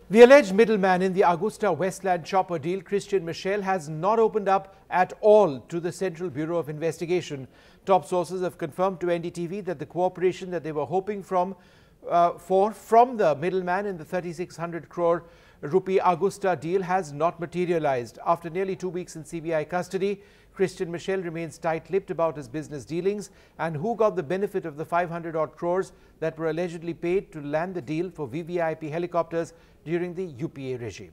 The alleged middleman in the AgustaWestland chopper deal, Christian Michel, has not opened up at all to the Central Bureau of Investigation. Top sources have confirmed to NDTV that the cooperation that they were hoping from the middleman in the 3,600 crore rupee Agusta deal has not materialized. After nearly 2 weeks in CBI custody, Christian Michel remains tight-lipped about his business dealings and who got the benefit of the 500-odd crores that were allegedly paid to land the deal for VVIP helicopters during the UPA regime.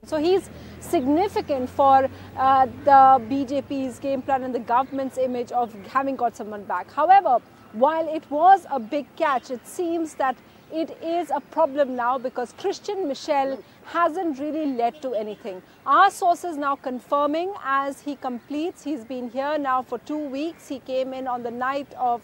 So he's significant for the BJP's game plan and the government's image of having got someone back. However, while it was a big catch, it seems that it is a problem now because Christian Michel hasn't really led to anything. Our sources now confirming as he completes, he's been here now for 2 weeks. He came in on the night of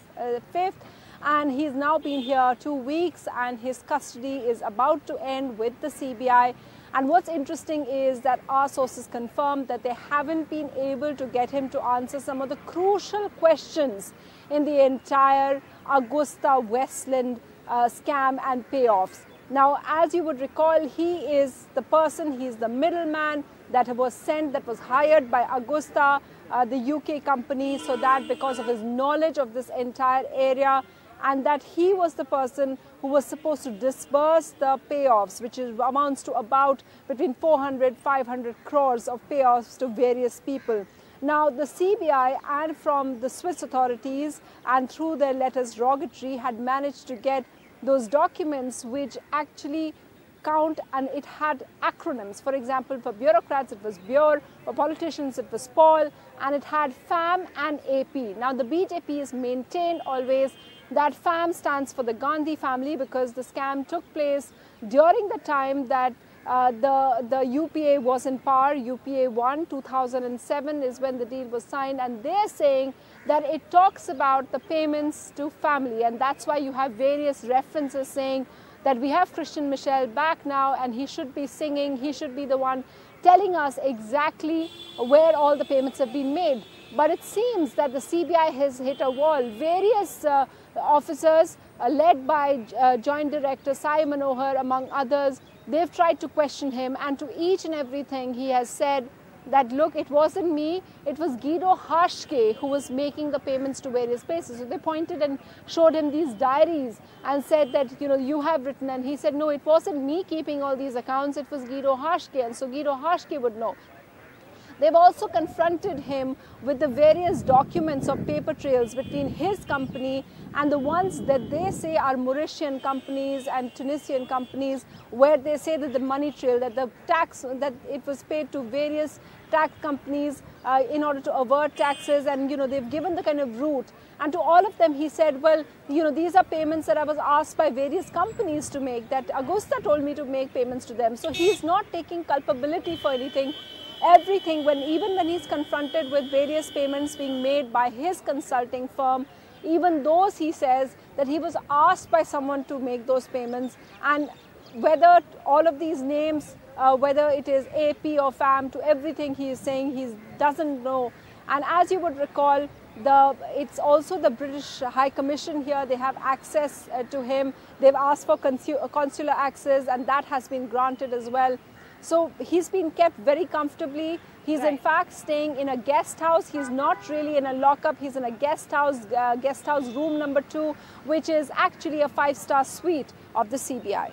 5th and he's now been here 2 weeks and his custody is about to end with the CBI. And what's interesting is that our sources confirmed that they haven't been able to get him to answer some of the crucial questions in the entire AgustaWestland scam and payoffs. Now, as you would recall, he is the person, he's the middleman that was hired by Agusta, the UK company, so that because of his knowledge of this entire area, and that he was the person who was supposed to disburse the payoffs, which amounts to about between 400-500 crores of payoffs to various people. Now, the CBI and from the Swiss authorities and through their letters rogatory had managed to get those documents which actually count, and it had acronyms. For example, for bureaucrats it was BURE, for politicians it was POL, and it had FAM and AP. Now, the BJP has maintained always that FAM stands for the Gandhi family because the scam took place during the time that the UPA was in power. UPA 1, 2007 is when the deal was signed, and they're saying that it talks about the payments to family, and that's why you have various references saying that we have Christian Michel back now and he should be singing, he should be the one telling us exactly where all the payments have been made. But it seems that the CBI has hit a wall. Various officers led by Joint Director Sai Manohar, among others, they've tried to question him, and to each and everything he has said that, look, it wasn't me, it was Guido Haschke who was making the payments to various places. So they pointed and showed him these diaries and said that, you know, you have written, and he said, no, it wasn't me keeping all these accounts, it was Guido Haschke, and so Guido Haschke would know. They've also confronted him with the various documents of paper trails between his company and the ones that they say are Mauritian companies and Tunisian companies, where they say that the money trail, that the tax, that it was paid to various tax companies in order to avert taxes, and, you know, they've given the kind of route. And to all of them he said, well, you know, these are payments that I was asked by various companies to make, that Agusta told me to make payments to them. So he's not taking culpability for anything. Everything, even when he's confronted with various payments being made by his consulting firm, even those he says that he was asked by someone to make those payments, and whether all of these names, whether it is AP or FAM, to everything he is saying he doesn't know. And as you would recall, it's also the British High Commission here, they have access to him. They've asked for consular access, and that has been granted as well. So he's been kept very comfortably. He's in fact staying in a guest house. He's not really in a lockup. He's in a guest house room number 2, which is actually a 5-star suite of the CBI.